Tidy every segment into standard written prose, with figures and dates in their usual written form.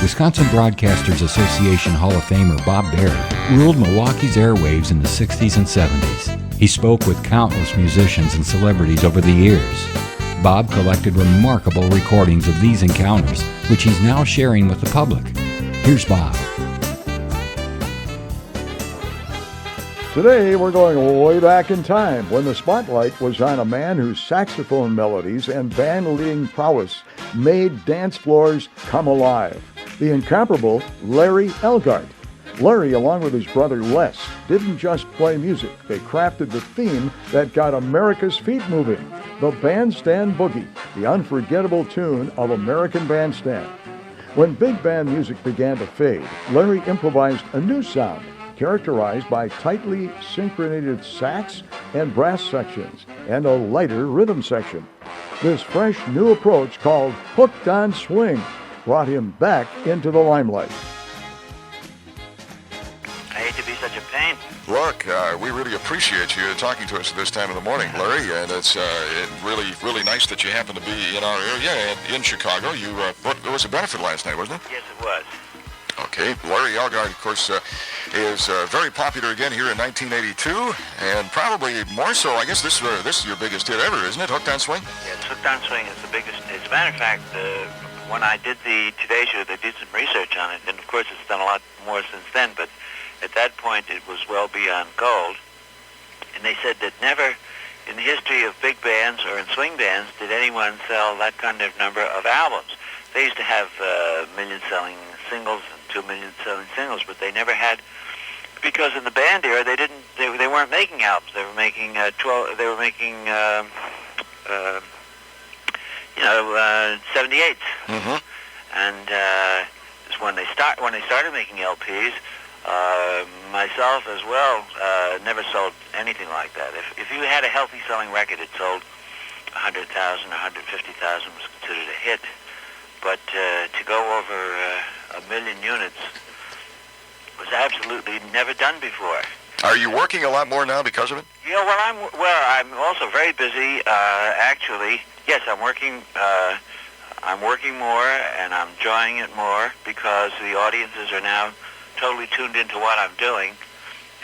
Wisconsin Broadcasters Association Hall of Famer Bob Berry ruled Milwaukee's airwaves in the 60s and 70s. He spoke with countless musicians and celebrities over the years. Bob collected remarkable recordings of these encounters, which he's now sharing with the public. Here's Bob. Today, we're going way back in time when the spotlight was on a man whose saxophone melodies and band-leading prowess made dance floors come alive. The incomparable Larry Elgart. Larry, along with his brother Les, didn't just play music. They crafted the theme that got America's feet moving, the Bandstand Boogie, the unforgettable tune of American Bandstand. When big band music began to fade, Larry improvised a new sound, characterized by tightly synchronized sax and brass sections, and a lighter rhythm section. This fresh new approach, called Hooked on Swing, brought him back into the limelight. I hate to be such a pain. Look, we really appreciate you talking to us at this time of the morning, Larry, and it's really nice that you happen to be in our area and in Chicago. There was a benefit last night, wasn't it? Yes, it was. Okay, Larry Elgart, of course, is very popular again here in 1982, and probably more so. I guess this is your biggest hit ever, isn't it? Hooked on Swing? Yes, Hooked on Swing is the biggest. As a matter of fact, when I did the Today Show, they did some research on it, and of course it's done a lot more since then, but at that point it was well beyond gold, and they said that never in the history of big bands or in swing bands did anyone sell that kind of number of albums. They used to have million-selling singles and 2 million-selling singles, but they never had, because in the band era they weren't making albums. They were making 78s, and when they started making LPs. Myself as well never sold anything like that. If you had a healthy selling record, it sold 100,000 or 150,000 was considered a hit. But to go over 1 million units was absolutely never done before. Are you working a lot more now because of it? Yeah, I'm also very busy. Actually, yes, I'm working. I'm working more, and I'm enjoying it more because the audiences are now totally tuned into what I'm doing.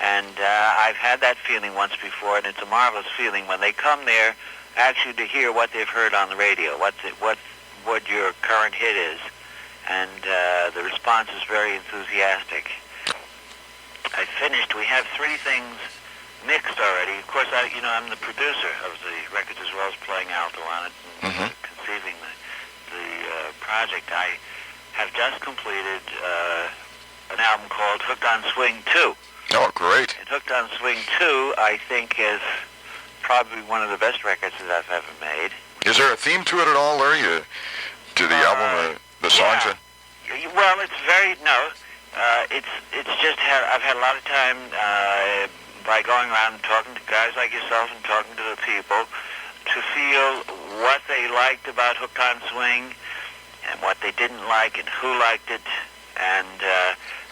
And I've had that feeling once before, and it's a marvelous feeling when they come there actually to hear what they've heard on the radio, what your current hit is. And the response is very enthusiastic. I finished. We have 3 things mixed already. Of course, I'm the producer of the records as well as playing alto on it and conceiving the project. I have just completed an album called Hooked on Swing 2. Oh, great. And Hooked on Swing 2, I think, is probably one of the best records that I've ever made. Is there a theme to it at all, Larry, to the album, the songs? Yeah. Well, it's very, no. It's just, I've had a lot of time by going around and talking to guys like yourself and talking to the people to feel what they liked about Hooked on Swing and what they didn't like and who liked it. And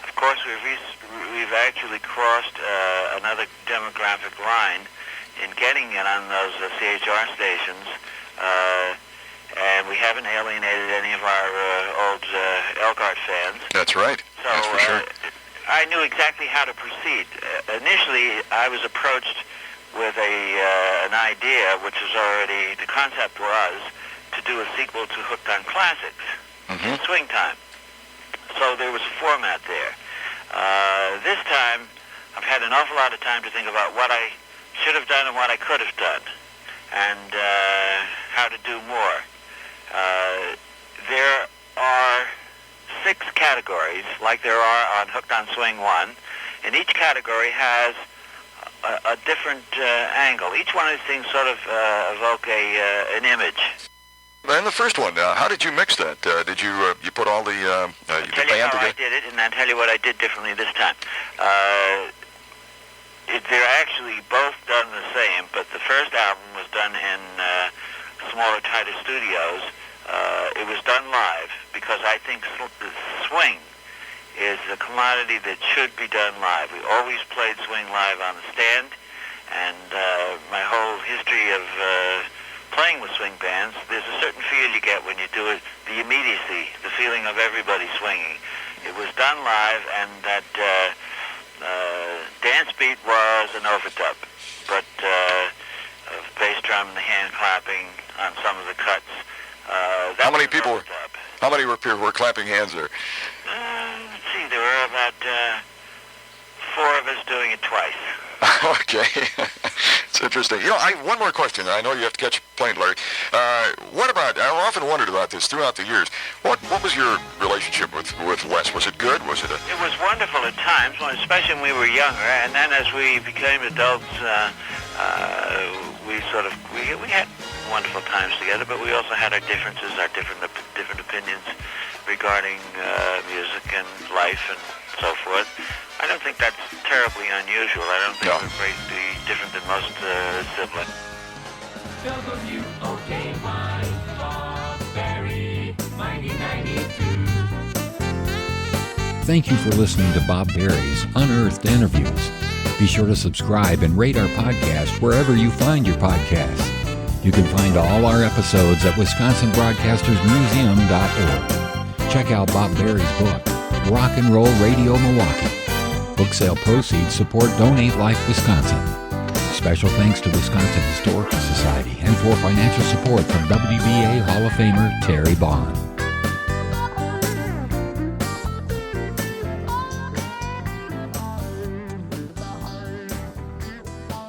of course, we've actually crossed another demographic line in getting it on those CHR stations, and we haven't alienated any of our old Elgart fans. That's right. So that's for sure. I knew exactly how to proceed. Initially, I was approached with an idea, which was already, the concept was to do a sequel to Hooked on Classics in swing time. So there was a format there. This time, I've had an awful lot of time to think about what I should have done and what I could have done, and how to do more. There are 6 categories, like there are on Hooked on Swing 1, and each category has a different angle. Each one of these things sort of evoke an image. And the first one, how did you mix that? Did you put all the band together? I'll tell you how I did it, and I'll tell you what I did differently this time. They're actually both done the same, but the first album was done in smaller, tighter studios. It was done live because I think swing is a commodity that should be done live. We always played swing live on the stand, and my whole history of playing with swing bands, there's a certain feel you get when you do it the immediacy, the feeling of everybody swinging. It was done live, and that dance beat was an overdub, but bass drum and the hand clapping on some of the cuts. How many people were clapping hands there? Let's see, there were about 4 of us doing it twice. Okay. It's interesting. One more question. I know you have to catch a plane, Larry. I've often wondered about this throughout the years. What was your relationship with Les? Was it good? Was it It was wonderful at times, especially when we were younger, and then as we became adults, we had wonderful times together, but we also had our differences, our different opinions regarding music and life and so forth. I don't think that's terribly unusual. I don't think we're greatly different than most siblings. WOKY, Bob Berry, 1992. Thank you for listening to Bob Berry's Unearthed Interviews. Be sure to subscribe and rate our podcast wherever you find your podcasts. You can find all our episodes at WisconsinBroadcastersMuseum.org. Check out Bob Berry's book, Rock and Roll Radio Milwaukee. Book sale proceeds support Donate Life Wisconsin. Special thanks to Wisconsin Historical Society and for financial support from WBA Hall of Famer Terry Bond.